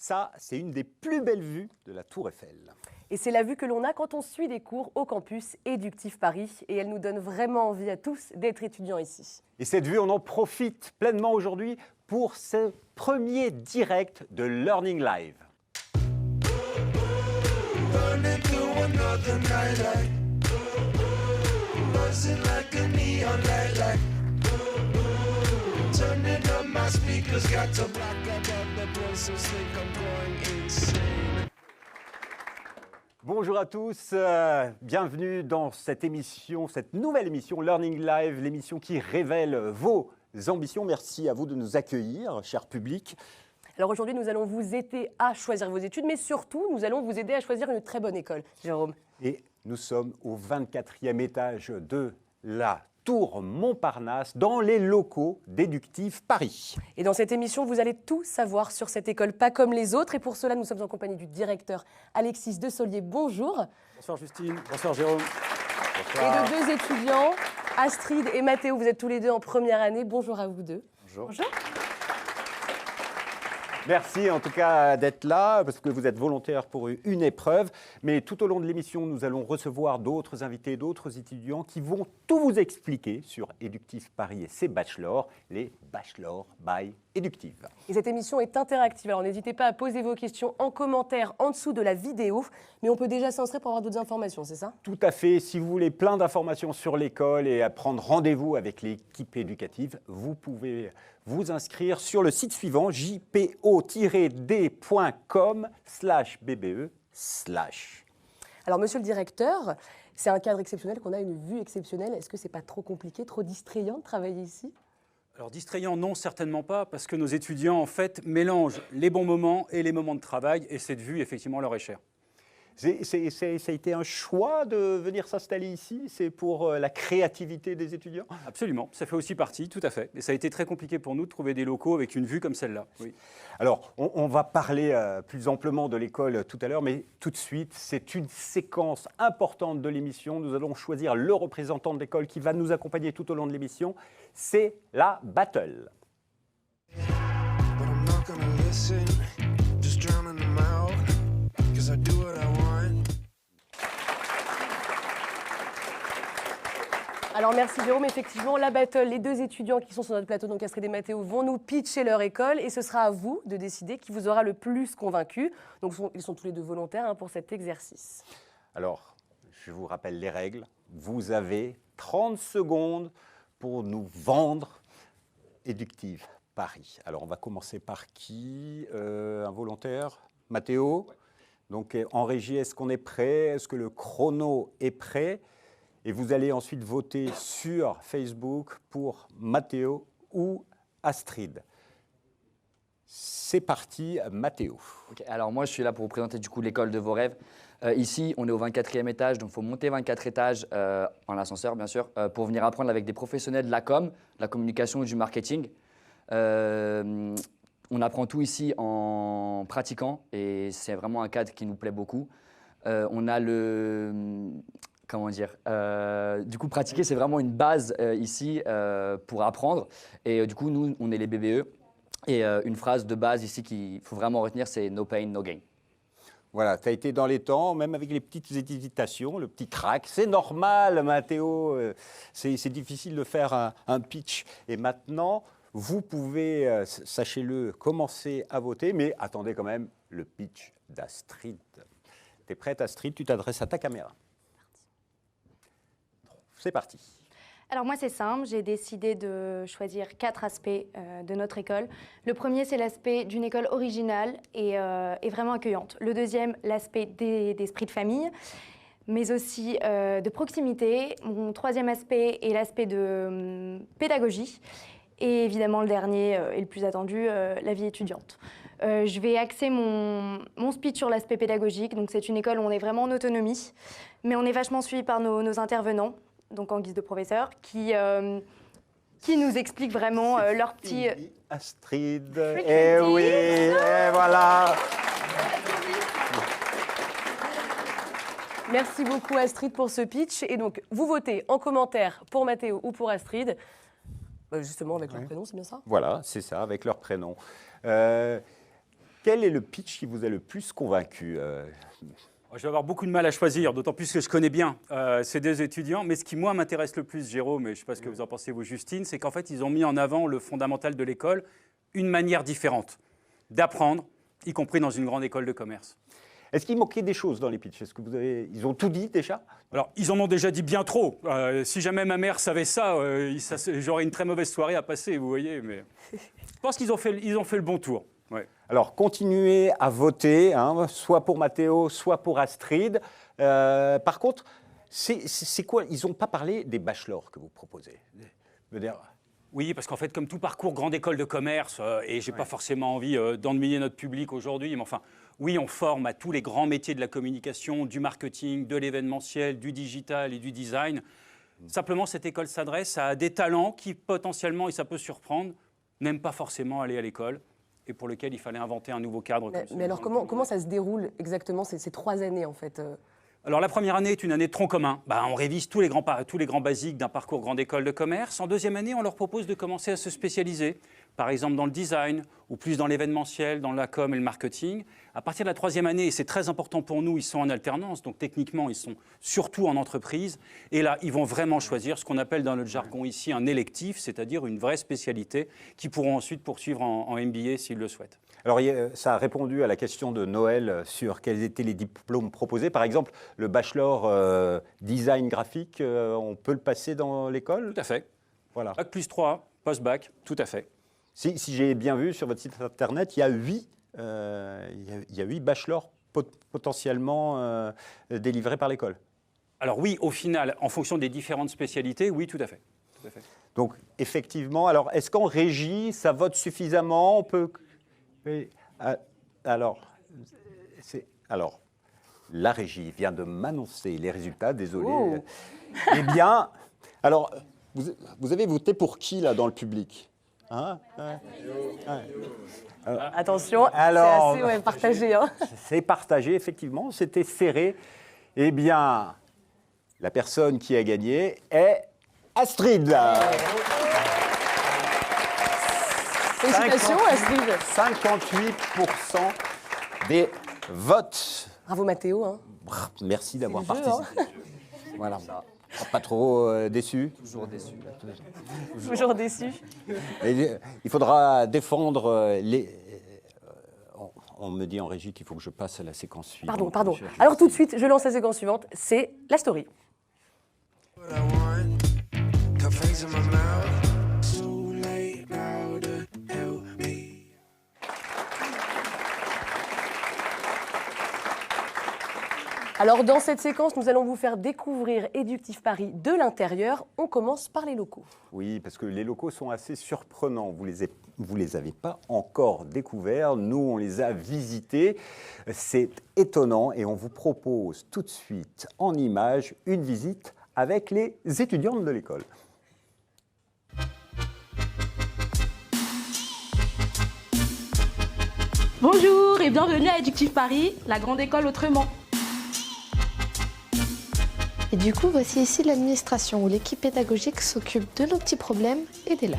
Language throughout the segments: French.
Ça, c'est une des plus belles vues de la Tour Eiffel. Et c'est la vue que l'on a quand on suit des cours au campus Éductif Paris. Et elle nous donne vraiment envie à tous d'être étudiants ici. Et cette vue, on en profite pleinement aujourd'hui pour ce premier direct de Learning Live. Bonjour à tous, bienvenue dans cette émission, cette nouvelle émission Learning Live, l'émission qui révèle vos ambitions. Merci à vous de nous accueillir, cher public. Alors aujourd'hui, nous allons vous aider à choisir vos études, mais surtout, nous allons vous aider à choisir une très bonne école, Jérôme. Et nous sommes au 24e étage de la Tour Montparnasse, dans les locaux d'Éductif Paris. Et dans cette émission, vous allez tout savoir sur cette école, pas comme les autres. Et pour cela, nous sommes en compagnie du directeur Alexis Dessolier. Bonjour. Bonsoir Justine, bonsoir Jérôme. Bonsoir. Et de deux étudiants, Astrid et Mathéo, vous êtes tous les deux en première année. Bonjour à vous deux. Bonjour. Bonjour. Merci en tout cas d'être là, parce que vous êtes volontaire pour une épreuve. Mais tout au long de l'émission, nous allons recevoir d'autres invités, d'autres étudiants qui vont tout vous expliquer sur Éductif Paris et ses bachelors, les Bachelors by Éductif. Et cette émission est interactive, alors n'hésitez pas à poser vos questions en commentaire en dessous de la vidéo. Mais on peut déjà s'inscrire pour avoir d'autres informations, c'est ça? Tout à fait. Si vous voulez plein d'informations sur l'école et à prendre rendez-vous avec l'équipe éducative, vous pouvez vous inscrire sur le site suivant jpo-d.com/bbe/. Alors, monsieur le directeur, c'est un cadre exceptionnel, qu'on a une vue exceptionnelle. Est-ce que c'est pas trop compliqué, trop distrayant de travailler ici? Alors distrayant, non, certainement pas, parce que nos étudiants, en fait, mélangent les bons moments et les moments de travail, et cette vue, effectivement, leur est chère. Ça a été un choix de venir s'installer ici? C'est pour la créativité des étudiants? Absolument, ça fait aussi partie, tout à fait. Et ça a été très compliqué pour nous de trouver des locaux avec une vue comme celle-là. Oui. Alors, on va parler plus amplement de l'école tout à l'heure, mais tout de suite, c'est une séquence importante de l'émission. Nous allons choisir le représentant de l'école qui va nous accompagner tout au long de l'émission. C'est la battle. Alors merci Jérôme, effectivement la battle, les deux étudiants qui sont sur notre plateau, donc Astrid et Mathéo, vont nous pitcher leur école et ce sera à vous de décider qui vous aura le plus convaincu. Donc ils sont tous les deux volontaires pour cet exercice. Alors, je vous rappelle les règles. Vous avez 30 secondes pour nous vendre Éductif Paris. Alors on va commencer par qui? Un volontaire? Mathéo? Donc en régie, est-ce qu'on est prêt? Est-ce que le chrono est prêt? Et vous allez ensuite voter sur Facebook pour Mathéo ou Astrid. C'est parti, Mathéo. Okay, alors moi, je suis là pour vous présenter du coup l'école de vos rêves. Ici, on est au 24e étage, donc il faut monter 24 étages en ascenseur, bien sûr, pour venir apprendre avec des professionnels de la com, de la communication et du marketing. On apprend tout ici en pratiquant et c'est vraiment un cadre qui nous plaît beaucoup. On a le... Comment dire du coup, pratiquer, c'est vraiment une base ici pour apprendre. Et du coup, nous, on est les BBE. Et une phrase de base ici qu'il faut vraiment retenir, c'est « no pain, no gain ». Voilà, tu as été dans les temps, même avec les petites hésitations, le petit trac. C'est normal, Mathéo, c'est difficile de faire un pitch. Et maintenant, vous pouvez, sachez-le, commencer à voter, mais attendez quand même le pitch d'Astrid. Tu es prête, Astrid? Tu t'adresses à ta caméra. C'est parti. Alors moi, c'est simple, j'ai décidé de choisir 4 aspects de notre école. Le premier, c'est l'aspect d'une école originale et vraiment accueillante. Le deuxième, l'aspect d'esprit de famille, mais aussi de proximité. Mon troisième aspect est l'aspect de pédagogie. Et évidemment, le dernier et le plus attendu, la vie étudiante. Je vais axer mon speech sur l'aspect pédagogique. Donc c'est une école où on est vraiment en autonomie, mais on est vachement suivi par nos intervenants, donc en guise de professeurs, qui nous expliquent vraiment leurs petits... Astrid, eh oui, et voilà. Merci beaucoup Astrid pour ce pitch. Et donc, vous votez en commentaire pour Mathéo ou pour Astrid, justement avec leur prénom, c'est bien ça? Voilà, c'est ça, avec leur prénom. quel est le pitch qui vous a le plus convaincu Je vais avoir beaucoup de mal à choisir, d'autant plus que je connais bien ces deux étudiants. Mais ce qui, moi, m'intéresse le plus, Jérôme, et je ne sais pas ce que vous en pensez, vous, Justine, c'est qu'en fait, ils ont mis en avant le fondamental de l'école, une manière différente d'apprendre, y compris dans une grande école de commerce. Est-ce qu'il manquait des choses dans les pitchs? Est-ce que ils ont tout dit déjà? Alors, ils en ont déjà dit bien trop. Si jamais ma mère savait ça, j'aurais une très mauvaise soirée à passer, vous voyez. Mais je pense qu'ils ont fait le bon tour. Ouais. Alors, continuez à voter, hein, soit pour Mathéo, soit pour Astrid. Par contre, c'est quoi? Ils n'ont pas parlé des bachelors que vous proposez. Je veux dire, Oui, parce qu'en fait, comme tout parcours grande école de commerce, et je n'ai pas forcément envie d'ennuyer notre public aujourd'hui, mais enfin, oui, on forme à tous les grands métiers de la communication, du marketing, de l'événementiel, du digital et du design. Simplement, cette école s'adresse à des talents qui, potentiellement, et ça peut surprendre, n'aiment pas forcément aller à l'école et pour lesquels il fallait inventer un nouveau cadre. Mais alors, comment ça se déroule exactement ces 3 années, en fait Alors, la première année est une année de tronc commun. On révise tous les grands basiques d'un parcours grande école de commerce. En deuxième année, on leur propose de commencer à se spécialiser, par exemple dans le design ou plus dans l'événementiel, dans la com et le marketing. À partir de la troisième année, et c'est très important pour nous, ils sont en alternance, donc techniquement, ils sont surtout en entreprise. Et là, ils vont vraiment choisir ce qu'on appelle dans notre jargon ici un électif, c'est-à-dire une vraie spécialité qu'ils pourront ensuite poursuivre en MBA s'ils le souhaitent. alors, ça a répondu à la question de Noël sur quels étaient les diplômes proposés. Par exemple, le bachelor design graphique, on peut le passer dans l'école? Tout à fait. Voilà. Bac plus 3, post-bac, tout à fait. Si j'ai bien vu sur votre site internet, il y a 8 bachelors potentiellement délivrés par l'école. Alors oui, au final, en fonction des différentes spécialités, oui, tout à fait. Tout à fait. Donc, effectivement, alors, est-ce qu'en régie, ça vote suffisamment? On peut... Oui, alors, la régie vient de m'annoncer les résultats, désolé. Oh. Eh bien, alors, vous avez voté pour qui, là, dans le public? Hein? Attention, Alors, c'est assez partagé. Hein. C'est partagé, effectivement, c'était serré. Eh bien, la personne qui a gagné est Astrid. Félicitations, Astrid. 58% des votes. Bravo, Mathéo. Hein. Merci d'avoir le jeu, participé. Voilà. Pas trop déçu. Toujours déçu. Toujours déçu. Et il faudra défendre les. On me dit en régie qu'il faut que je passe à la séquence suivante. Pardon. Alors tout de suite, je lance la séquence suivante, c'est la story. Alors dans cette séquence, nous allons vous faire découvrir Éductif Paris de l'intérieur. On commence par les locaux. Oui, parce que les locaux sont assez surprenants. Vous les avez pas encore découverts. Nous, on les a visités. C'est étonnant et on vous propose tout de suite en images une visite avec les étudiantes de l'école. Bonjour et bienvenue à Éductif Paris, la grande école autrement. Et du coup, voici ici l'administration où l'équipe pédagogique s'occupe de nos petits problèmes et des leurs.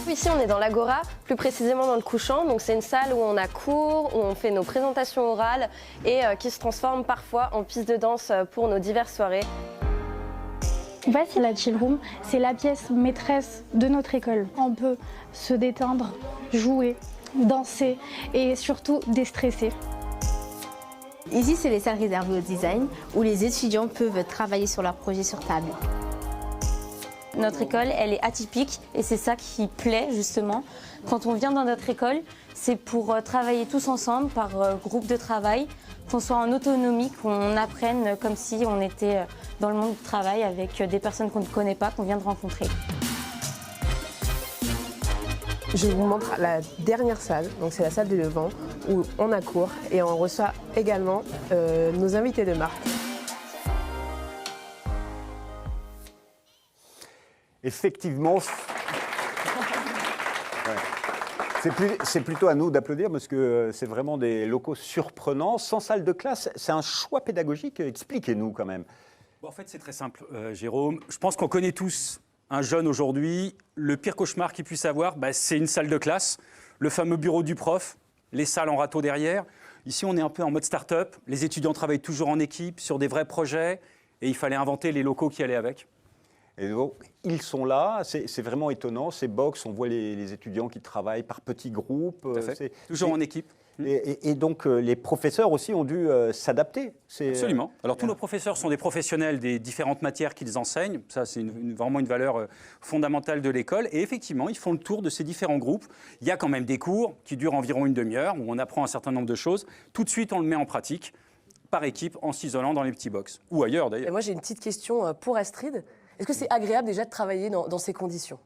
Ici, on est dans l'Agora, plus précisément dans le couchant. Donc, c'est une salle où on a cours, où on fait nos présentations orales et qui se transforme parfois en piste de danse pour nos diverses soirées. Voici la chill room, c'est la pièce maîtresse de notre école. On peut se détendre, jouer, danser et surtout déstresser. Ici, c'est les salles réservées au design où les étudiants peuvent travailler sur leurs projets sur table. Notre école, elle est atypique et c'est ça qui plaît justement. Quand on vient dans notre école, c'est pour travailler tous ensemble par groupe de travail, qu'on soit en autonomie, qu'on apprenne comme si on était dans le monde du travail avec des personnes qu'on ne connaît pas, qu'on vient de rencontrer. Je vous montre la dernière salle, donc c'est la salle du Levant, où on a cours et on reçoit également nos invités de marque. Effectivement, c'est plutôt à nous d'applaudir parce que c'est vraiment des locaux surprenants, sans salle de classe. C'est un choix pédagogique, expliquez-nous quand même. Bon, en fait, c'est très simple, Jérôme. Je pense qu'on connaît tous Un jeune aujourd'hui, le pire cauchemar qu'il puisse avoir, c'est une salle de classe, le fameux bureau du prof, les salles en râteau derrière. Ici, on est un peu en mode start-up. Les étudiants travaillent toujours en équipe sur des vrais projets et il fallait inventer les locaux qui allaient avec. Et donc, ils sont là, c'est vraiment étonnant. Ces box, on voit les étudiants qui travaillent par petits groupes. Tout à fait. Toujours en équipe. Et donc, les professeurs aussi ont dû s'adapter. Absolument. Alors, tous nos professeurs sont des professionnels des différentes matières qu'ils enseignent. Ça, c'est vraiment une valeur fondamentale de l'école. Et effectivement, ils font le tour de ces différents groupes. Il y a quand même des cours qui durent environ une demi-heure, où on apprend un certain nombre de choses. Tout de suite, on le met en pratique, par équipe, en s'isolant dans les petits box. Ou ailleurs, d'ailleurs. Et moi, j'ai une petite question pour Astrid. Est-ce que c'est agréable déjà de travailler dans ces conditions ?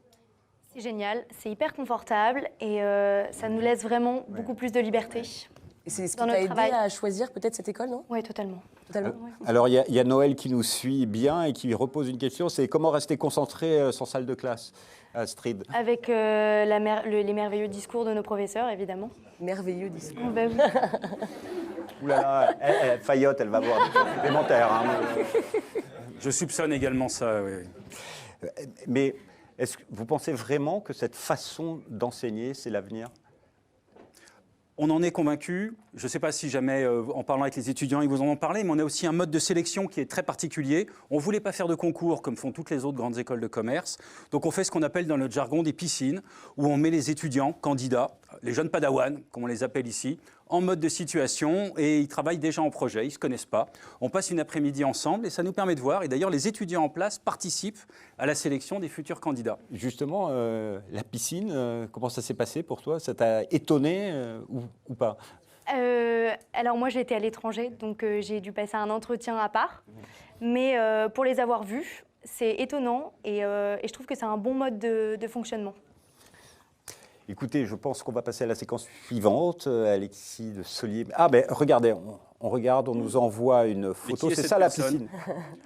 C'est génial, c'est hyper confortable et ça nous laisse vraiment beaucoup plus de liberté. Et c'est ce qui t'a aidé à choisir peut-être cette école, non ? Oui, totalement. Alors, il y a Noël qui nous suit bien et qui repose une question, c'est comment rester concentré sans salle de classe, Astrid ? Avec les merveilleux discours de nos professeurs, évidemment. Merveilleux discours. Oh, bah oui. Ouh là là, Fayotte, elle va avoir des cours supplémentaires. Hein. Je soupçonne également ça, oui. Mais est-ce que vous pensez vraiment que cette façon d'enseigner, c'est l'avenir ? On en est convaincu. Je ne sais pas si jamais, en parlant avec les étudiants, ils vous en ont parlé, mais on a aussi un mode de sélection qui est très particulier. On ne voulait pas faire de concours comme font toutes les autres grandes écoles de commerce. Donc on fait ce qu'on appelle dans notre jargon des piscines, où on met les étudiants, candidats, les jeunes padawans, comme on les appelle ici, en mode de situation, et ils travaillent déjà en projet, ils ne se connaissent pas. On passe une après-midi ensemble et ça nous permet de voir. Et d'ailleurs, les étudiants en place participent à la sélection des futurs candidats. Justement, la piscine, comment ça s'est passé pour toi ? Ça t'a étonné ou pas ? Alors moi, j'ai été à l'étranger, donc j'ai dû passer un entretien à part. Mais pour les avoir vus, c'est étonnant et je trouve que c'est un bon mode de fonctionnement. Écoutez, je pense qu'on va passer à la séquence suivante. Alexis de Solier. Ah ben regardez, on regarde, on nous envoie une photo. C'est ça la piscine.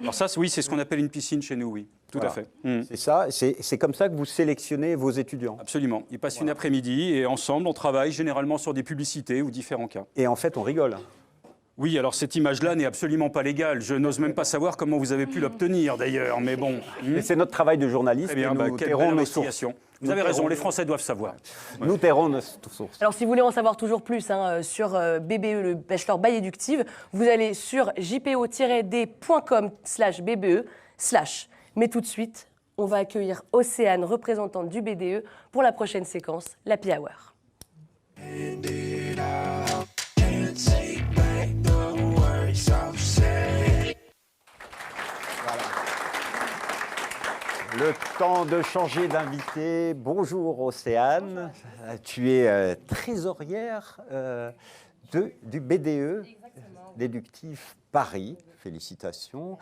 Alors ça, oui, c'est ce qu'on appelle une piscine chez nous, oui. Tout à fait. C'est ça, c'est comme ça que vous sélectionnez vos étudiants. Absolument. Ils passent une après-midi et ensemble, on travaille généralement sur des publicités ou différents cas. Et en fait, on rigole. Oui, alors cette image-là n'est absolument pas légale. Je n'ose même pas savoir comment vous avez pu l'obtenir, d'ailleurs, mais bon. Et c'est notre travail de journaliste. Eh bien, nous tairons nos sources. Vous avez raison, les Français doivent savoir. Nous tairons nos sources. Alors, si vous voulez en savoir toujours plus sur BBE, le Bachelor by Eductive, vous allez sur jpo-d.com/BBE/. Mais tout de suite, on va accueillir Océane, représentante du BDE, pour la prochaine séquence, l'Happy Hour. Le temps de changer d'invité. Bonjour Océane, tu es trésorière du BDE, d'Eductive Paris. Félicitations.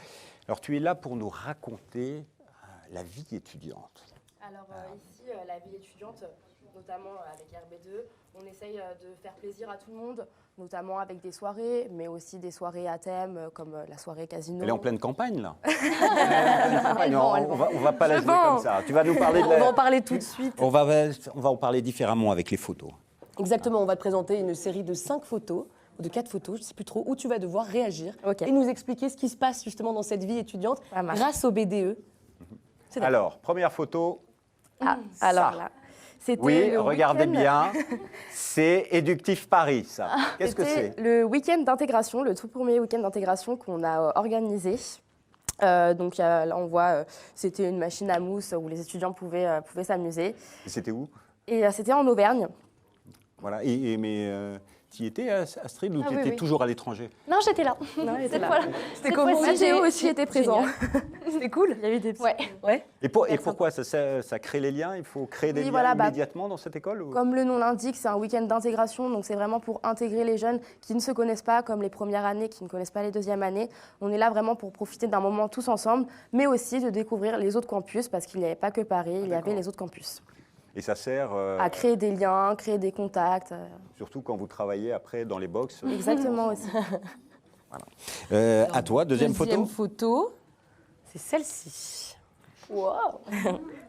Alors tu es là pour nous raconter la vie étudiante. Alors ici, la vie étudiante, notamment avec RB2, on essaye de faire plaisir à tout le monde, notamment avec des soirées, mais aussi des soirées à thème, comme la soirée casino. Elle est en pleine campagne, là. On va pas la jouer comme ça. Tu vas nous parler de On va en parler tout de suite. On va en parler différemment avec les photos. Exactement, on va te présenter une série de 5 photos, ou de 4 photos, je ne sais plus trop, où tu vas devoir réagir et nous expliquer ce qui se passe justement dans cette vie étudiante grâce au BDE. Alors, première photo. Alors là. Oui, regardez bien, c'est Eductive Paris, ça. Qu'est-ce que c'est ? Le week-end d'intégration, le tout premier week-end d'intégration qu'on a organisé. Donc là, on voit, c'était une machine à mousse où les étudiants pouvaient s'amuser. Et c'était où ? Et c'était en Auvergne. Voilà, mais tu y étais, Astrid, ou tu étais toujours à l'étranger ? Non, j'étais là. C'était comment ? Mathéo aussi était présent. C'était cool. Il y a eu des petits... Ouais. Et pourquoi ça crée les liens ? Il faut créer des liens immédiatement dans cette école ou... Comme le nom l'indique, c'est un week-end d'intégration, donc c'est vraiment pour intégrer les jeunes qui ne se connaissent pas, comme les premières années, qui ne connaissent pas les deuxièmes années. On est là vraiment pour profiter d'un moment tous ensemble, mais aussi de découvrir les autres campus, parce qu'il n'y avait pas que Paris, il y avait les autres campus. Et ça sert à créer des liens, créer des contacts. Surtout quand vous travaillez après dans les box. Exactement aussi. Voilà. À toi, deuxième photo, c'est celle-ci. Wow.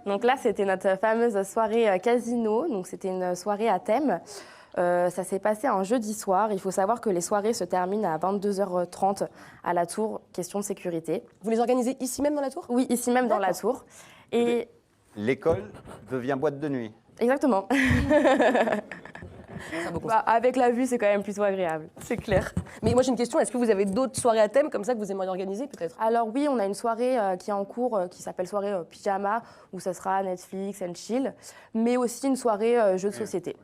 Donc là, c'était notre fameuse soirée casino. Donc c'était une soirée à thème. Ça s'est passé un jeudi soir. Il faut savoir que les soirées se terminent à 22h30 à la Tour, question de sécurité. Vous les organisez ici même dans la Tour ? Oui, ici même dans la Tour. Et l'école devient boîte de nuit. exactement. Avec la vue, c'est quand même plutôt agréable. C'est clair. Mais moi j'ai une question, est-ce que vous avez d'autres soirées à thème comme ça que vous aimeriez organiser peut-être? Alors oui, on a une soirée qui est en cours qui s'appelle soirée pyjama, où ça sera Netflix and chill, mais aussi une soirée jeux de société.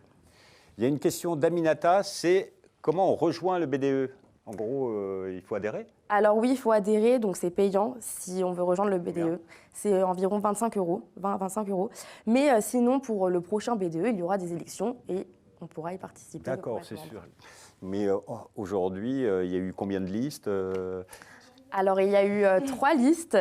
Il y a une question d'Aminata, c'est comment on rejoint le BDE? En gros, il faut adhérer? Alors oui, il faut adhérer, donc c'est payant si on veut rejoindre le BDE. C'est environ 25 €, 20 à 25 €. Mais sinon, pour le prochain BDE, il y aura des élections et on pourra y participer. D'accord, c'est sûr. Mais aujourd'hui, il y a eu combien de listes Alors, il y a eu 3 listes.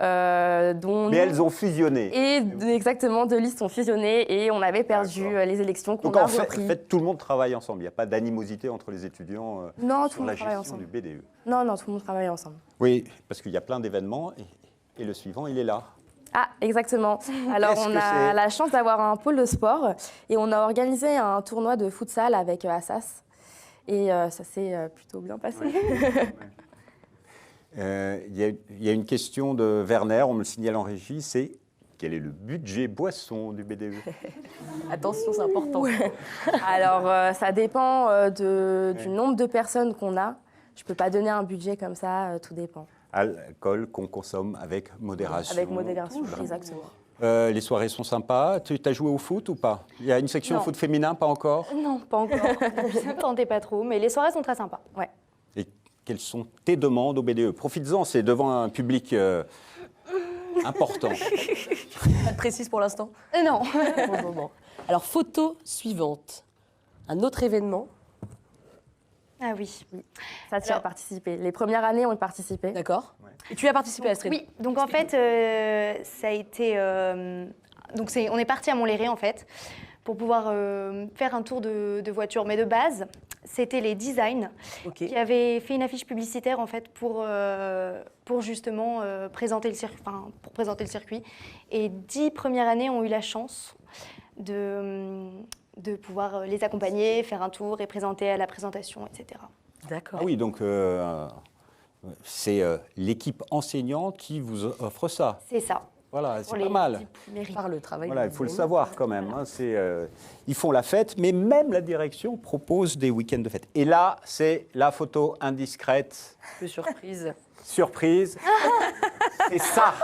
Dont mais elles ont fusionné. Et exactement, 2 listes ont fusionné et on avait perdu les élections qu'on a repris. En fait, tout le monde travaille ensemble. Il n'y a pas d'animosité entre les étudiants non, sur la gestion du BDE. Non, tout le monde travaille ensemble. Oui, parce qu'il y a plein d'événements et le suivant, il est là. Ah, exactement. Alors, on a la chance d'avoir un pôle de sport et on a organisé un tournoi de futsal avec Assas. Et ça s'est plutôt bien passé. Ouais. Il y a une question de Werner, on me le signale en régie, c'est quel est le budget boisson du BDE? Attention, c'est important. Alors, ça dépend du nombre de personnes qu'on a. Je ne peux pas donner un budget comme ça, tout dépend. Alcool qu'on consomme avec modération. Avec modération, exactement. Les soirées sont sympas. Tu as joué au foot ou pas? Il y a une section foot féminin, pas encore? Non, pas encore. Ne tentez pas trop, mais les soirées sont très sympas. Ouais. Et quelles sont tes demandes au BDE? Profites-en, c'est devant un public important. Pas de précise pour l'instant? Non. Bon. Alors, photo suivante. Un autre événement. Ah oui. Ça, tu as participé. Les premières années, on y participait. D'accord. Ouais. Et tu as participé, Astrid? Oui, donc en fait, ça a été... on est parti à Montlhéry, en fait, pour pouvoir faire un tour de voiture. Mais de base, c'était les designs qui avaient fait une affiche publicitaire, en fait, pour justement présenter le circuit. Et 10 premières années ont eu la chance de pouvoir les accompagner, faire un tour et présenter à la présentation, etc. D'accord. Ah oui, donc c'est l'équipe enseignante qui vous offre ça. C'est ça. Voilà, c'est pas mal. Par le travail. Voilà, il faut le savoir quand même. Hein, ils font la fête, mais même la direction propose des week-ends de fête. Et là, c'est la photo indiscrète. Un peu surprise. Surprise. C'est ça.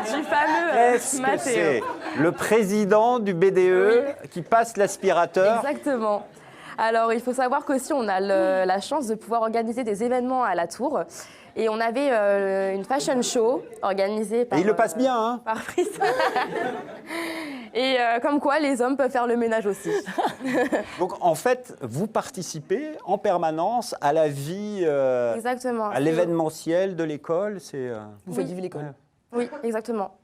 Du fameux Qu'est-ce que c'est? Le président du BDE qui passe l'aspirateur. Exactement. Alors, il faut savoir qu'aussi, on a la chance de pouvoir organiser des événements à la Tour. Et on avait une fashion show organisée par... Et il le passe bien, hein? Par Fris. Et comme quoi, les hommes peuvent faire le ménage aussi. Donc, en fait, vous participez en permanence à la vie... exactement. À l'événementiel de l'école. Vous faites vivre l'école. Oui, exactement.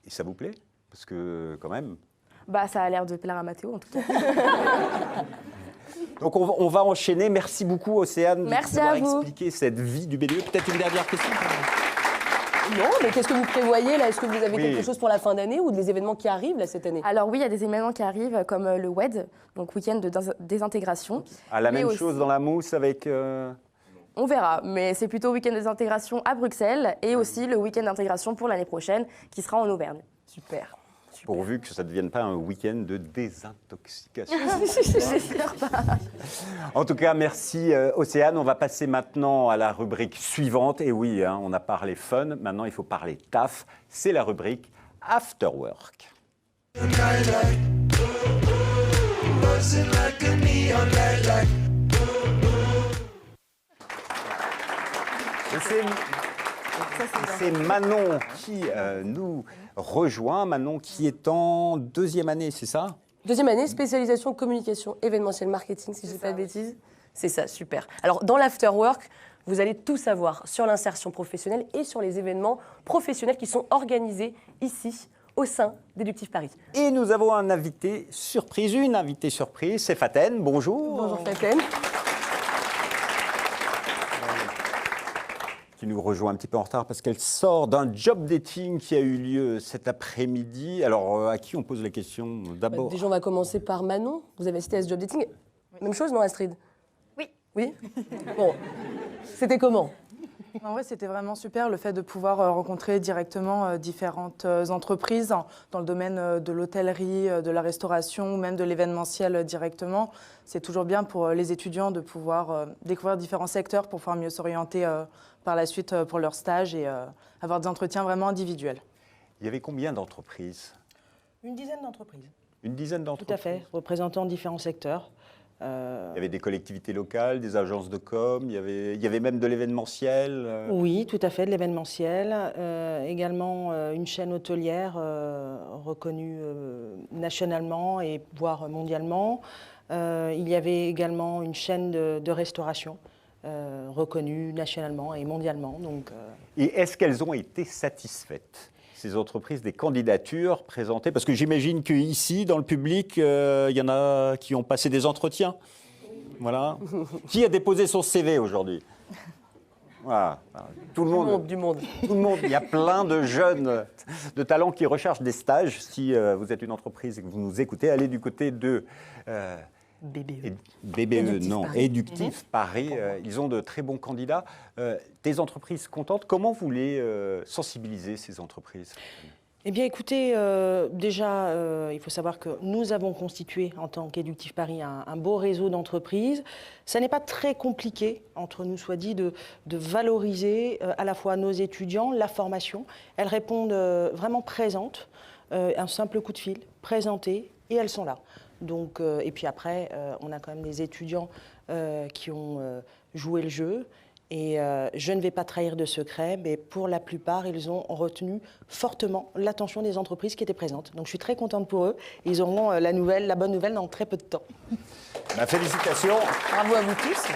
Et ça vous plaît? Parce que, quand même... Bah, ça a l'air de plaire à Mathéo, en tout cas. Donc, on va enchaîner. Merci beaucoup, Océane, d'avoir expliqué cette vie du BDE. Peut-être une dernière question? Non, mais qu'est-ce que vous prévoyez là? Est-ce que vous avez quelque chose pour la fin d'année ou des événements qui arrivent là cette année? Alors oui, il y a des événements qui arrivent comme le WED, donc week-end de désintégration. Ah, la même chose dans la mousse avec... On verra, mais c'est plutôt week-end de désintégration à Bruxelles et aussi le week-end d'intégration pour l'année prochaine qui sera en Auvergne. Super. Pourvu que ça ne devienne pas un week-end de désintoxication. J'espère pas. En tout cas, merci Océane. On va passer maintenant à la rubrique suivante. Et oui, hein, on a parlé fun, maintenant il faut parler taf. C'est la rubrique After Work. C'est Manon qui nous rejoint. Manon qui est en 2e année, c'est ça? 2e année, spécialisation communication événementielle marketing, si je ne dis pas de bêtises. C'est ça, super. Alors, dans l'afterwork, vous allez tout savoir sur l'insertion professionnelle et sur les événements professionnels qui sont organisés ici, au sein d'Éductif Paris. Et nous avons un invité surprise, une invitée surprise, c'est Faten. Bonjour. Bonjour Faten. Qui nous rejoint un petit peu en retard parce qu'elle sort d'un job dating qui a eu lieu cet après-midi. Alors, à qui on pose la question d'abord? Déjà, on va commencer par Manon. Vous avez assisté à ce job dating. Oui. Même chose, non, Astrid? Oui. Oui. Bon, c'était comment? En vrai, c'était vraiment super le fait de pouvoir rencontrer directement différentes entreprises dans le domaine de l'hôtellerie, de la restauration ou même de l'événementiel directement. C'est toujours bien pour les étudiants de pouvoir découvrir différents secteurs pour pouvoir mieux s'orienter par la suite pour leur stage et avoir des entretiens vraiment individuels. Il y avait combien d'entreprises? Une dizaine d'entreprises. Une dizaine d'entreprises? Tout à fait, représentant différents secteurs. Il y avait des collectivités locales, des agences de com, il y avait même de l'événementiel. Oui, tout à fait, de l'événementiel. Également une chaîne hôtelière reconnue nationalement et voire mondialement. Il y avait également une chaîne de restauration reconnue nationalement et mondialement. Donc, Et est-ce qu'elles ont été satisfaites, ces entreprises, des candidatures présentées? Parce que j'imagine qu'ici, dans le public, il y en a qui ont passé des entretiens. Voilà. Qui a déposé son CV aujourd'hui? Voilà. Tout le monde. Du monde. Tout le monde. Il y a plein de jeunes de talents qui recherchent des stages. Si vous êtes une entreprise et que vous nous écoutez, allez du côté de... BBE, non, Éductif Paris, ils ont de très bons candidats. Des entreprises contentes, comment vous voulez sensibiliser ces entreprises? Eh bien, écoutez, déjà, il faut savoir que nous avons constitué, en tant qu'Éductif Paris, un beau réseau d'entreprises. Ça n'est pas très compliqué, entre nous soit dit, de valoriser à la fois nos étudiants, la formation. Elles répondent vraiment présentes, un simple coup de fil, présentées, et elles sont là. Donc, et puis après, on a quand même des étudiants qui ont joué le jeu. Et je ne vais pas trahir de secret, mais pour la plupart, ils ont retenu fortement l'attention des entreprises qui étaient présentes. Donc je suis très contente pour eux. Ils auront la bonne nouvelle dans très peu de temps. Félicitations. Bravo à vous tous.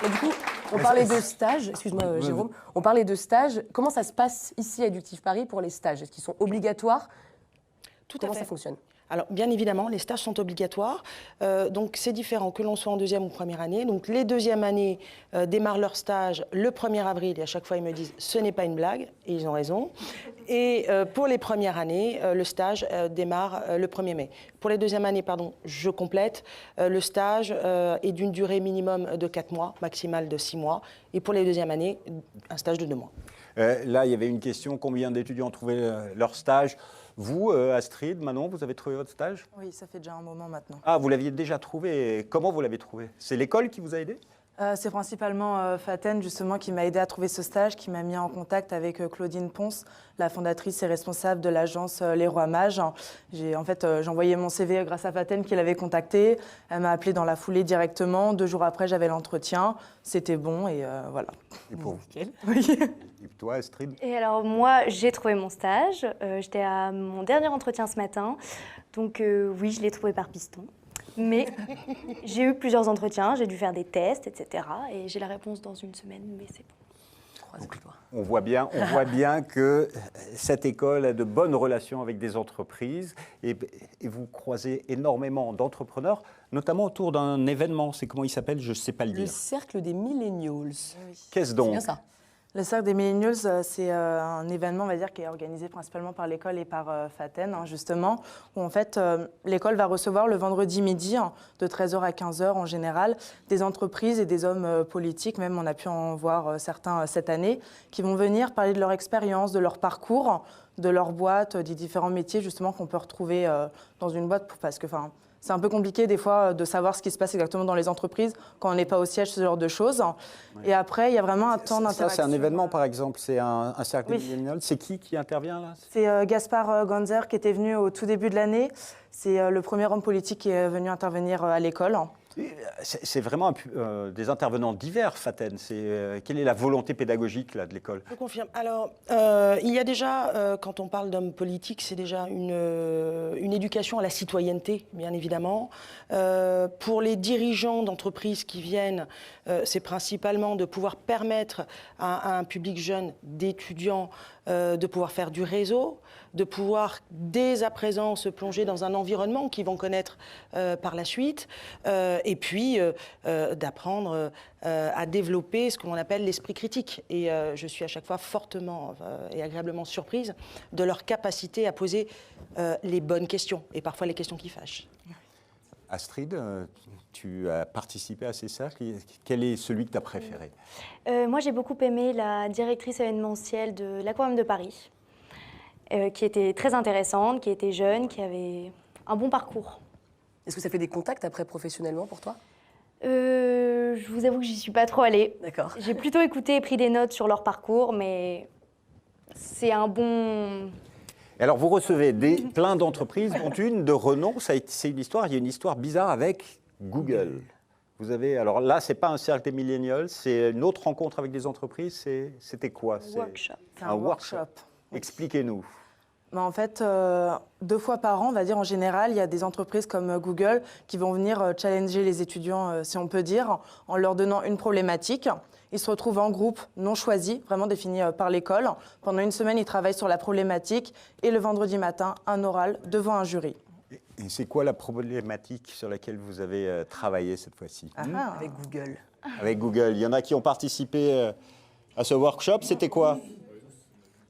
Et du coup, on parlait de stages. Excuse-moi, Jérôme. On parlait de stages. Comment ça se passe ici à Éductif Paris pour les stages? Est-ce qu'ils sont obligatoires? Comment ça fonctionne? Alors, bien évidemment, les stages sont obligatoires. Donc, c'est différent que l'on soit en deuxième ou première année. Donc, les deuxièmes années démarrent leur stage le 1er avril. Et à chaque fois, ils me disent « ce n'est pas une blague ». Et ils ont raison. Et pour les premières années, le stage démarre le 1er mai. Pour les deuxièmes années, je complète. Le stage est d'une durée minimum de 4 mois, maximale de 6 mois. Et pour les deuxièmes années, un stage de 2 mois. Là, il y avait une question, combien d'étudiants ont trouvé leur stage? Vous, Astrid, Manon, vous avez trouvé votre stage? Oui, ça fait déjà un moment maintenant. Ah, vous l'aviez déjà trouvé. Comment vous l'avez trouvé? C'est l'école qui vous a aidé? C'est principalement Faten, justement, qui m'a aidé à trouver ce stage, qui m'a mis en contact avec Claudine Ponce, la fondatrice et responsable de l'agence Les Rois Mages. J'ai envoyé mon CV grâce à Faten qui l'avait contacté. Elle m'a appelé dans la foulée directement. 2 jours après, j'avais l'entretien. C'était bon et voilà. Et pour vous? Oui. Et toi, Astrid? Et alors moi, j'ai trouvé mon stage. J'étais à mon dernier entretien ce matin. Donc oui, je l'ai trouvé par piston. Mais j'ai eu plusieurs entretiens, j'ai dû faire des tests, etc. Et j'ai la réponse dans 1 semaine, mais c'est bon. On voit bien que cette école a de bonnes relations avec des entreprises et vous croisez énormément d'entrepreneurs, notamment autour d'un événement. C'est comment il s'appelle? Je ne sais pas le dire. Le cercle des millennials. Qu'est-ce donc? C'est bien ça. Le Cercle des Millennials, c'est un événement, on va dire, qui est organisé principalement par l'école et par Faten, justement, où en fait, l'école va recevoir le vendredi midi, de 13h à 15h en général, des entreprises et des hommes politiques, même on a pu en voir certains cette année, qui vont venir parler de leur expérience, de leur parcours, de leur boîte, des différents métiers justement qu'on peut retrouver dans une boîte, parce que c'est un peu compliqué des fois de savoir ce qui se passe exactement dans les entreprises quand on n'est pas au siège, ce genre de choses. Ouais. Et après, il y a vraiment un temps d'interaction. Ça, c'est un événement, par exemple, c'est un cercle millénial. C'est qui intervient là? C'est Gaspard Ganzer qui était venu au tout début de l'année. C'est le premier homme politique qui est venu intervenir à l'école. C'est vraiment des intervenants divers, Faten. Quelle est la volonté pédagogique là, de l'école? Je confirme. Alors, il y a déjà, quand on parle d'hommes politiques, c'est déjà une éducation à la citoyenneté, bien évidemment. Pour les dirigeants d'entreprises qui viennent, c'est principalement de pouvoir permettre à un public jeune, d'étudiants, de pouvoir faire du réseau, de pouvoir dès à présent se plonger dans un environnement qu'ils vont connaître par la suite, et puis d'apprendre à développer ce qu'on appelle l'esprit critique. Et je suis à chaque fois fortement et agréablement surprise de leur capacité à poser les bonnes questions, et parfois les questions qui fâchent. Astrid, tu as participé à ces cercles. Quel est celui que tu as préféré? Moi, j'ai beaucoup aimé la directrice événementielle de l'Aquarium de Paris, qui était très intéressante, qui était jeune, qui avait un bon parcours. Est-ce que ça fait des contacts après professionnellement pour toi? Je vous avoue que j'y suis pas trop allée. D'accord. J'ai plutôt écouté et pris des notes sur leur parcours, mais c'est un bon... Alors, vous recevez plein d'entreprises, dont une de renom. C'est une histoire. Il y a une histoire bizarre avec Google. Vous avez, alors là, c'est pas un cercle des millennials, c'est une autre rencontre avec des entreprises. C'était quoi? Workshop. Un workshop. Expliquez-nous. En fait, 2 fois par an, on va dire en général, il y a des entreprises comme Google qui vont venir challenger les étudiants, si on peut dire, en leur donnant une problématique. Ils se retrouvent en groupe non choisi, vraiment défini par l'école. Pendant une semaine, ils travaillent sur la problématique et le vendredi matin, un oral devant un jury. Et c'est quoi la problématique sur laquelle vous avez travaillé cette fois-ci? Avec Google. Avec Google. Il y en a qui ont participé à ce workshop. C'était quoi?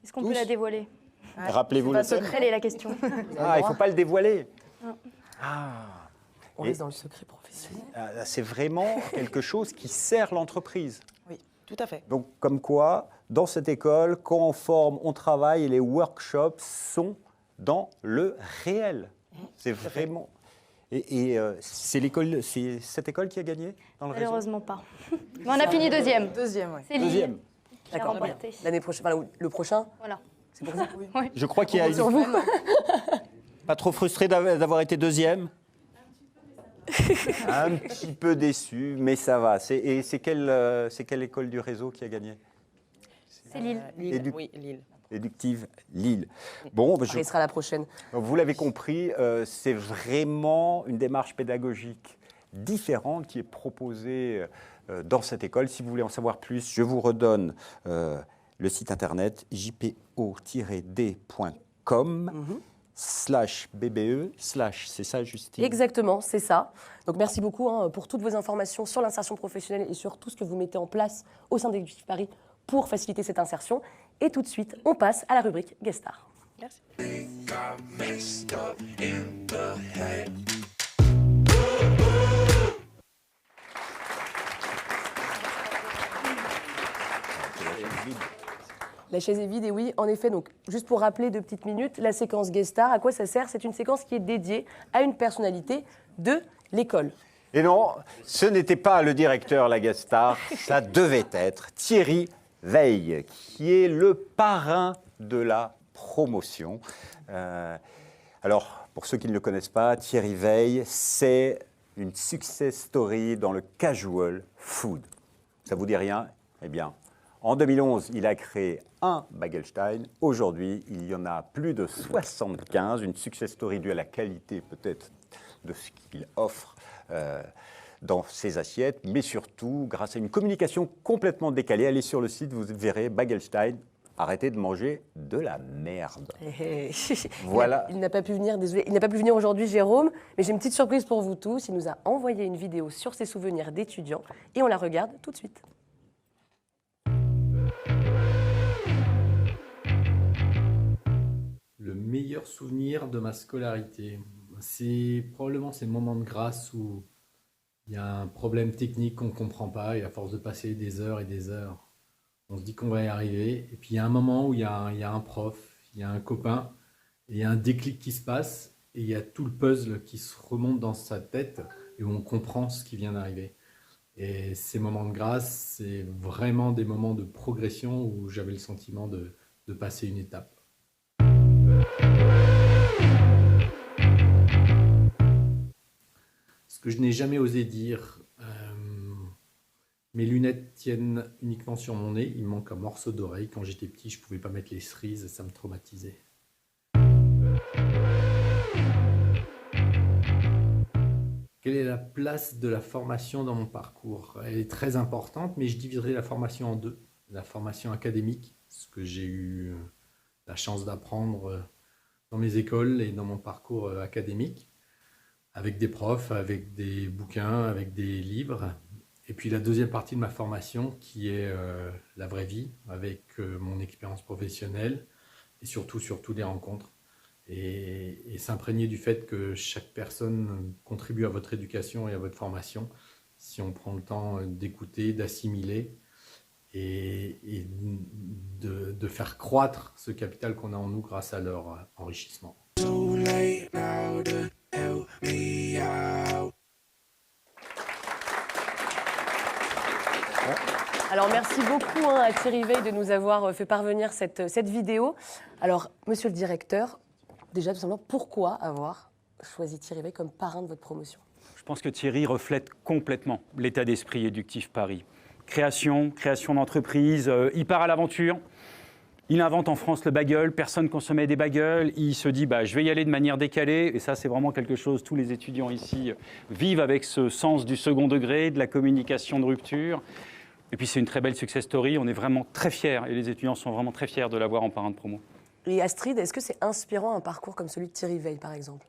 Est-ce qu'on peut la dévoiler? Rappelez-vous le thème. Quelle est la question? Ah, il ne faut pas le dévoiler. Non. Ah. On reste dans le secret professionnel. C'est vraiment quelque chose qui sert l'entreprise. Oui, tout à fait. Donc, comme quoi, dans cette école, quand on forme, on travaille et les workshops sont dans le réel. C'est vraiment... Et c'est cette école qui a gagné dans le réseau? Malheureusement pas. Mais on a fini deuxième. Deuxième, oui. C'est Lille. Deuxième. qui a D'accord. remporté. L'année prochaine, enfin, le prochain, Voilà. c'est pour vous. Oui. Je crois qu'il y a Sur vous. Pas trop frustré d'avoir été deuxième? Un petit peu déçu, mais ça va. Et c'est quelle école du réseau qui a gagné? C'est Lille. Lille. Oui, Lille. Éductive Lille. Bon, Il sera la prochaine. vous l'avez compris, c'est vraiment une démarche pédagogique différente qui est proposée dans cette école. Si vous voulez en savoir plus, je vous redonne le site internet jpo-d.com. /BBE/ c'est ça, Justine? Exactement, c'est ça. Donc merci beaucoup pour toutes vos informations sur l'insertion professionnelle et sur tout ce que vous mettez en place au sein d'Éductif Paris pour faciliter cette insertion. Et tout de suite, on passe à la rubrique Guest Star. Merci. La chaise est vide et oui, en effet, donc juste pour rappeler 2 petites minutes, la séquence Guest Star, à quoi ça sert? C'est une séquence qui est dédiée à une personnalité de l'école. Et non, ce n'était pas le directeur, la guest star, ça devait être Thierry Veil, qui est le parrain de la promotion. Alors, pour ceux qui ne le connaissent pas, Thierry Veil, c'est une success story dans le casual food. Ça vous dit rien? Eh bien, en 2011, il a créé un Bagelstein. Aujourd'hui, il y en a plus de 75. Une success story due à la qualité peut-être de ce qu'il offre dans ses assiettes, mais surtout grâce à une communication complètement décalée. Allez sur le site, vous verrez Bagelstein. Arrêtez de manger de la merde. Voilà. Il n'a pas pu venir, désolé, il n'a pas pu venir aujourd'hui, Jérôme, mais j'ai une petite surprise pour vous tous. Il nous a envoyé une vidéo sur ses souvenirs d'étudiants et on la regarde tout de suite. Le meilleur souvenir de ma scolarité, c'est probablement ces moments de grâce où il y a un problème technique qu'on ne comprend pas et à force de passer des heures et des heures, on se dit qu'on va y arriver. Et puis il y a un moment où il y a un prof, il y a un copain, et il y a un déclic qui se passe et il y a tout le puzzle qui se remonte dans sa tête et où on comprend ce qui vient d'arriver. Et ces moments de grâce, c'est vraiment des moments de progression où j'avais le sentiment de passer une étape. Ce que je n'ai jamais osé dire, mes lunettes tiennent uniquement sur mon nez, il me manque un morceau d'oreille. Quand j'étais petit, je ne pouvais pas mettre les cerises, ça me traumatisait. Quelle est la place de la formation dans mon parcours? Elle est très importante, mais je diviserai la formation en deux. La formation académique, ce que j'ai eu la chance d'apprendre dans mes écoles et dans mon parcours académique, avec des profs, avec des bouquins, avec des livres. Et puis la deuxième partie de ma formation qui est la vraie vie, avec mon expérience professionnelle et surtout les rencontres. et s'imprégner du fait que chaque personne contribue à votre éducation et à votre formation si on prend le temps d'écouter, d'assimiler et de faire croître ce capital qu'on a en nous grâce à leur enrichissement. Alors merci beaucoup à Thierry Veil de nous avoir fait parvenir cette vidéo. Alors monsieur le directeur, déjà tout simplement, pourquoi avoir choisi Thierry Veil comme parrain de votre promotion? Je pense que Thierry reflète complètement l'état d'esprit Éductif Paris. Création d'entreprise, il part à l'aventure. Il invente en France le bagel, personne consommait des bagels, il se dit je vais y aller de manière décalée, et ça c'est vraiment quelque chose, tous les étudiants ici vivent avec ce sens du second degré, de la communication de rupture. Et puis c'est une très belle success story, on est vraiment très fiers, et les étudiants sont vraiment très fiers de l'avoir en parrain de promo. Et Astrid, est-ce que c'est inspirant un parcours comme celui de Thierry Veil par exemple?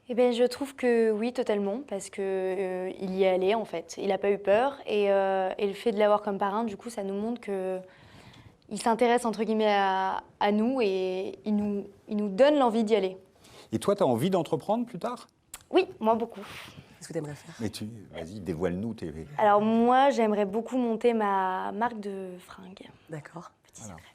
Eh bien, je trouve que oui, totalement, parce qu'il y est allé en fait. Il n'a pas eu peur, et le fait de l'avoir comme parrain, du coup, ça nous montre qu'il s'intéresse entre guillemets à nous, et il nous donne l'envie d'y aller. Et toi, tu as envie d'entreprendre plus tard? Oui, moi beaucoup. Qu'est-ce que tu aimerais faire? Mais vas-y, dévoile-nous. Alors moi, j'aimerais beaucoup monter ma marque de fringues. D'accord. Petit secret.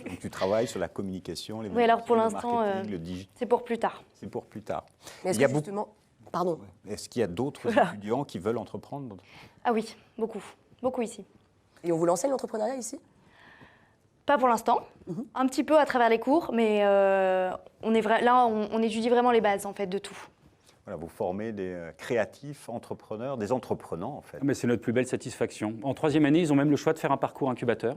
Donc tu travailles sur la communication, les oui, alors pour le l'instant, marketing, le digital. c'est pour plus tard. C'est pour plus tard. Mais est-ce que justement... Pardon. Est-ce qu'il y a d'autres étudiants qui veulent entreprendre? Ah oui, beaucoup. Beaucoup ici. Et on vous enseigne l'entrepreneuriat ici? Pas pour l'instant. Un petit peu à travers les cours, mais on étudie vraiment les bases en fait de tout. Voilà, vous formez des créatifs, entrepreneurs, des entreprenants en fait. Mais c'est notre plus belle satisfaction. En troisième année, ils ont même le choix de faire un parcours incubateur.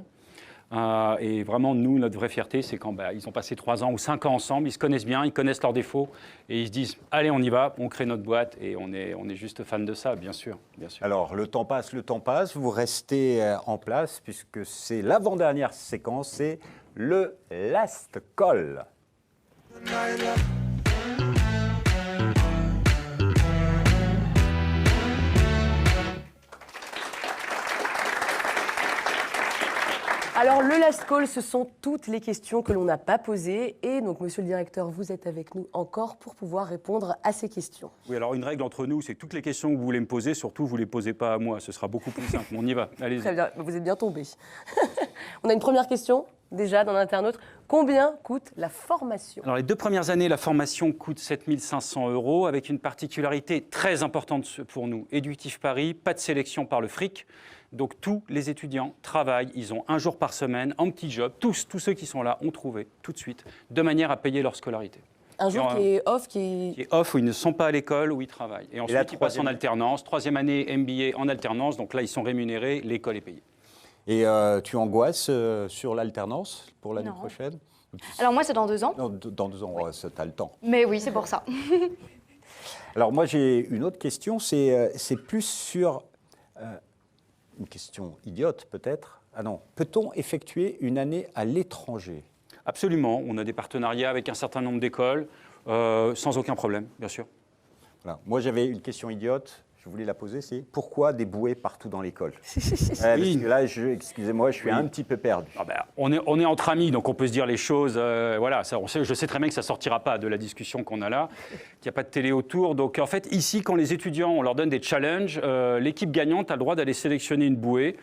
Et vraiment, nous, notre vraie fierté, c'est quand ils ont passé 3 ans ou 5 ans ensemble, ils se connaissent bien, ils connaissent leurs défauts, et ils se disent « Allez, on y va, on crée notre boîte », et on est juste fan de ça, bien sûr, bien sûr. Alors, le temps passe, vous restez en place, puisque c'est l'avant-dernière séquence, c'est le last call. Alors, le last call, ce sont toutes les questions que l'on n'a pas posées. Et donc, monsieur le directeur, vous êtes avec nous encore pour pouvoir répondre à ces questions. Oui, alors une règle entre nous, c'est que toutes les questions que vous voulez me poser, surtout, vous ne les posez pas à moi. Ce sera beaucoup plus simple. On y va. Allez-y. Très bien, vous êtes bien tombé. On a une première question, déjà, d'un internaute. Combien coûte la formation? Alors, les 2 premières années, la formation coûte 7 500 €, avec une particularité très importante pour nous. Éductif Paris, pas de sélection par le fric. Donc tous les étudiants travaillent, ils ont 1 jour par semaine, en petit job, tous ceux qui sont là ont trouvé tout de suite, de manière à payer leur scolarité. Un jour qui est off, qui est off, où ils ne sont pas à l'école, où ils travaillent. Et ensuite, ils passent en alternance, 3e année MBA en alternance, donc là, ils sont rémunérés, l'école est payée. Et tu angoisses sur l'alternance pour l'année prochaine? Alors moi, c'est dans 2 ans. Non, dans 2 ans, tu as le temps. Mais oui, c'est pour ça. Alors moi, j'ai une autre question, c'est plus sur... une question idiote peut-être. Ah non, peut-on effectuer une année à l'étranger? Absolument, on a des partenariats avec un certain nombre d'écoles, sans aucun problème, bien sûr. Voilà. Moi j'avais une question idiote, je voulais la poser, c'est pourquoi des bouées partout dans l'école? Parce que là, excusez-moi, je suis un petit peu perdu. On est entre amis, donc on peut se dire les choses. Voilà, ça, je sais très bien que ça ne sortira pas de la discussion qu'on a là, qu'il n'y a pas de télé autour. Donc en fait, ici, quand les étudiants, on leur donne des challenges, l'équipe gagnante a le droit d'aller sélectionner une bouée.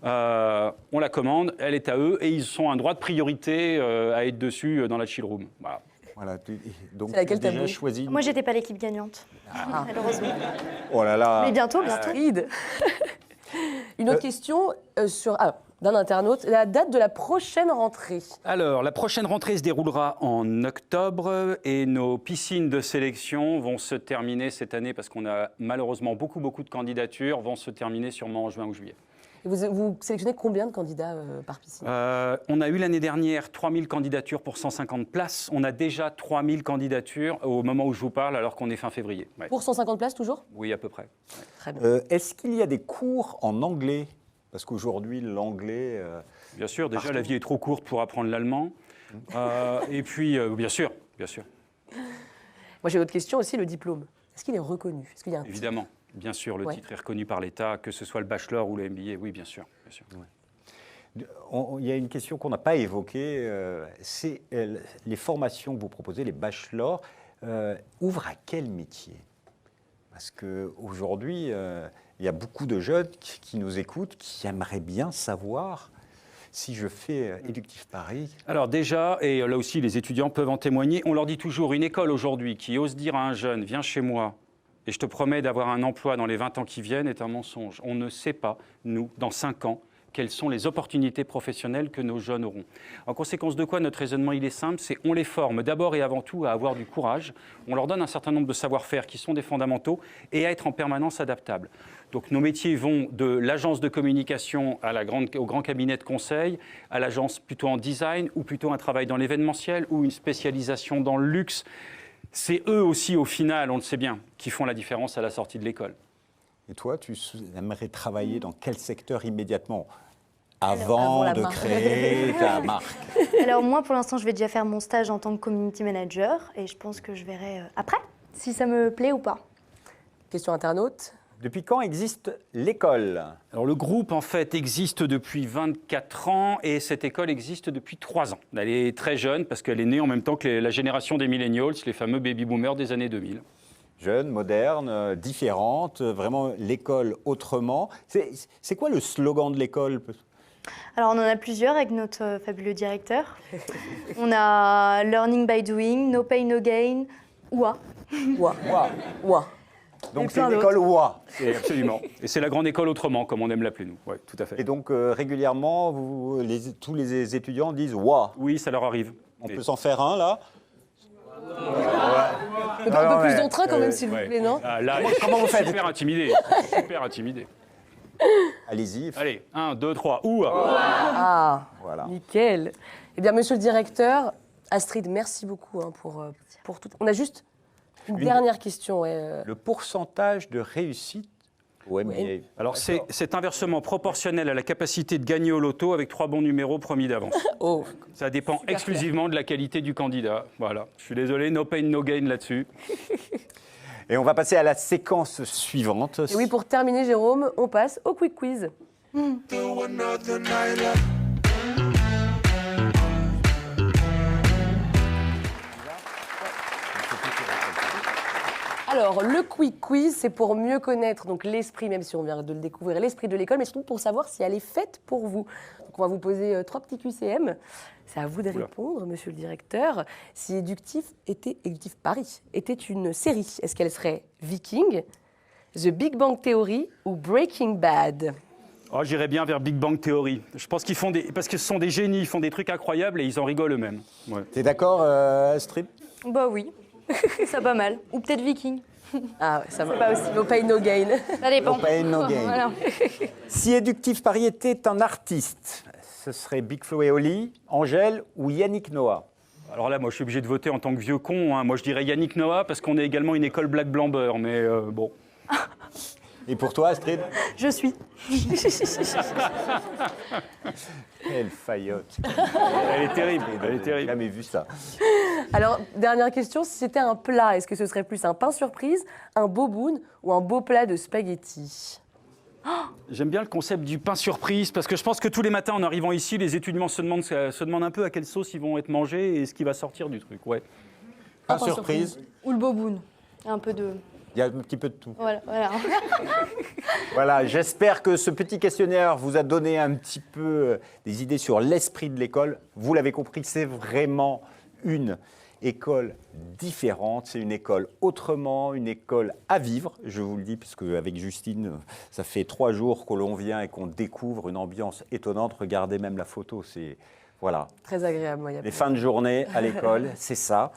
On la commande, elle est à eux, et ils ont un droit de priorité à être dessus dans la chill room. Voilà, donc c'est laquelle déjà choisi. Moi, j'étais pas l'équipe gagnante, malheureusement. Oh là là. Mais bientôt. Une autre question d'un internaute, la date de la prochaine rentrée. Alors, la prochaine rentrée se déroulera en octobre et nos piscines de sélection vont se terminer cette année, parce qu'on a malheureusement beaucoup de candidatures, vont se terminer sûrement en juin ou juillet. Et vous sélectionnez combien de candidats par piscine? On a eu l'année dernière 3000 candidatures pour 150 places. On a déjà 3000 candidatures au moment où je vous parle, alors qu'on est fin février. Ouais. Pour 150 places toujours? Oui, à peu près. Ouais. Très bien. Est-ce qu'il y a des cours en anglais? Parce qu'aujourd'hui, l'anglais... Bien sûr, déjà, la vie est trop courte pour apprendre l'allemand. Et puis, bien sûr. Moi, j'ai une autre question aussi, le diplôme. Est-ce qu'il est reconnu? Est-ce qu'il y a un Évidemment. Bien sûr, le titre est reconnu par l'État, que ce soit le bachelor ou le MBA, oui, bien sûr. Ouais. Il y a une question qu'on n'a pas évoquée, c'est les formations que vous proposez, les bachelors, ouvrent à quel métier? Parce qu'aujourd'hui, il y a beaucoup de jeunes qui nous écoutent, qui aimeraient bien savoir si je fais Éductif Paris. Alors déjà, et là aussi les étudiants peuvent en témoigner, on leur dit toujours, une école aujourd'hui qui ose dire à un jeune, viens chez moi, et je te promets d'avoir un emploi dans les 20 ans qui viennent, est un mensonge. On ne sait pas, nous, dans 5 ans, quelles sont les opportunités professionnelles que nos jeunes auront. En conséquence de quoi, notre raisonnement, il est simple, c'est on les forme d'abord et avant tout à avoir du courage, on leur donne un certain nombre de savoir-faire qui sont des fondamentaux et à être en permanence adaptables. Donc nos métiers vont de l'agence de communication au grand cabinet de conseil, à l'agence plutôt en design ou plutôt un travail dans l'événementiel ou une spécialisation dans le luxe. C'est eux aussi, au final, on le sait bien, qui font la différence à la sortie de l'école. Et toi, tu aimerais travailler dans quel secteur immédiatement avant de créer ta marque? Alors moi, pour l'instant, je vais déjà faire mon stage en tant que community manager et je pense que je verrai après si ça me plaît ou pas. Question internaute. Depuis quand existe l'école? Alors le groupe, en fait, existe depuis 24 ans et cette école existe depuis 3 ans. Elle est très jeune parce qu'elle est née en même temps que la génération des millennials, les fameux baby-boomers des années 2000. Jeune, moderne, différente, vraiment l'école autrement. C'est quoi le slogan de l'école? Alors on en a plusieurs avec notre fabuleux directeur. On a Learning by Doing, No Pain, No Gain, OUA. OUA. Donc c'est une école OUA. Absolument. Et c'est la grande école autrement, comme on aime l'appeler nous. Oui, tout à fait. Et donc régulièrement, tous les étudiants disent OUA. Oui, ça leur arrive. On peut s'en faire un là? Un peu plus d'entrain quand même, s'il vous plaît, non? Là, comment vous faites? Super intimidé. Super intimidé. Allez-y. Allez, 1, 2, 3, OUA. Ah, voilà. Nickel. Eh bien, monsieur le directeur, Astrid, merci beaucoup pour tout. On a juste une dernière question. Le pourcentage de réussite au MBA. Oui. Alors, c'est inversement proportionnel à la capacité de gagner au loto avec 3 bons numéros promis d'avance. Oh, ça dépend exclusivement de la qualité du candidat. Voilà. Je suis désolé, no pain, no gain là-dessus. Et on va passer à la séquence suivante. Et oui, pour terminer, Jérôme, on passe au quick quiz. Alors, le quick quiz, c'est pour mieux connaître donc l'esprit, même si on vient de le découvrir, l'esprit de l'école, mais surtout pour savoir si elle est faite pour vous. Donc, on va vous poser 3 petits QCM. C'est à vous de répondre, monsieur le directeur. Si Éductif Paris était une série, est-ce qu'elle serait Viking, The Big Bang Theory ou Breaking Bad? Oh, j'irais bien vers Big Bang Theory. Je pense qu'ils font parce que ce sont des génies, ils font des trucs incroyables et ils en rigolent eux-mêmes. Ouais. T'es d'accord, Astrid? Bah oui, ça pas mal. Ou peut-être Viking. Ah ouais, ça va pas aussi. No pain, no gain. Ça dépend. No pain, no gain. Voilà. Si Éductif Paris était un artiste, ce serait Big Flo et Oli, Angèle ou Yannick Noah? Alors là, moi, je suis obligé de voter en tant que vieux con. Hein. Moi, je dirais Yannick Noah parce qu'on est également une école Black Blamber, mais bon. Et pour toi, Astrid? Je suis. Quelle faillotte. Elle est terrible. Elle est terrible. J'ai jamais vu ça. Alors, dernière question, si c'était un plat, est-ce que ce serait plus un pain surprise, un boboon ou un beau plat de spaghettis? J'aime bien le concept du pain surprise parce que je pense que tous les matins en arrivant ici, les étudiants se demandent un peu à quelle sauce ils vont être mangés et ce qui va sortir du truc. Ouais. Pain surprise. Ou le boboon. Un peu de... Il y a un petit peu de tout. Voilà. Voilà, j'espère que ce petit questionnaire vous a donné un petit peu des idées sur l'esprit de l'école. Vous l'avez compris, c'est vraiment une école différente, c'est une école autrement, une école à vivre, je vous le dis, parce qu'avec Justine, ça fait 3 jours que l'on vient et qu'on découvre une ambiance étonnante. Regardez même la photo, c'est... Voilà. Très agréable. Moi, les fins de journée à l'école, c'est ça.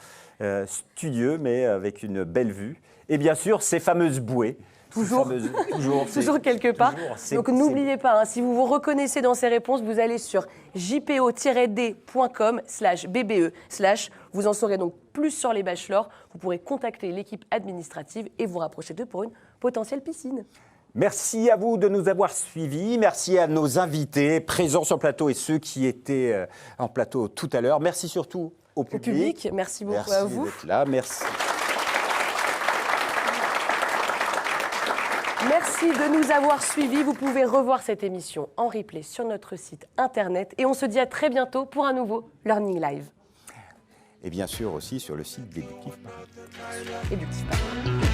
Studieux, mais avec une belle vue. Et bien sûr, ces fameuses bouées. Toujours quelque part. Donc n'oubliez pas, si vous vous reconnaissez dans ces réponses, vous allez sur jpo-d.com/bbe/ vous en saurez donc plus sur les bachelors. Vous pourrez contacter l'équipe administrative et vous rapprocher d'eux pour une potentielle piscine. Merci à vous de nous avoir suivis. Merci à nos invités présents sur le plateau et ceux qui étaient en plateau tout à l'heure. Merci surtout au public. Merci beaucoup à vous. Merci d'être là. Merci. Merci de nous avoir suivis. Vous pouvez revoir cette émission en replay sur notre site internet. Et on se dit à très bientôt pour un nouveau Learning Live. Et bien sûr aussi sur le site d'Éductif Paris. Éductif Paris.